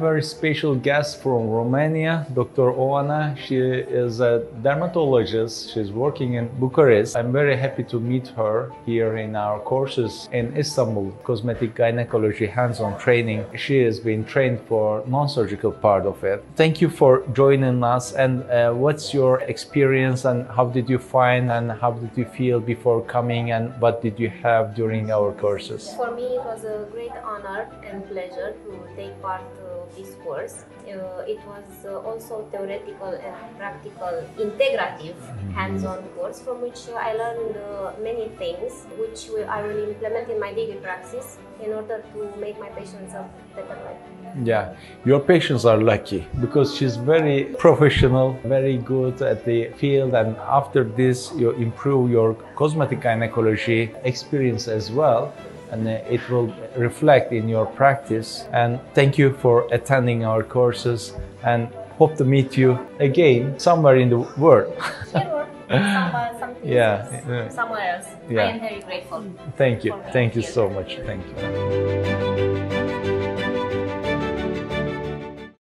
very special guest from Romania, Dr. Oana. She is a dermatologist. She's working in Bucharest. I'm very happy to meet her here in our courses in Istanbul, Cosmetic Gynecology hands-on training. She has been trained for non-surgical part of it. Thank you for joining us. And what's your experience and how did you find and how did you feel before coming and what did you have during our courses? For me, it was a great honor and pleasure to take part of this course. It was also theoretical and practical, integrative, hands-on course from which I learned many things which I will implement in my daily practice in order to make my patients a better life. Yeah, your patients are lucky because she's very professional, very good at the field, and after this you improve your cosmetic gynecology experience as well, and it will reflect in your practice. And thank you for attending our courses and hope to meet you again somewhere in the world. Sure. Somewhere else. Yeah. I am very grateful. Thank you. Thank you so much. Thank you.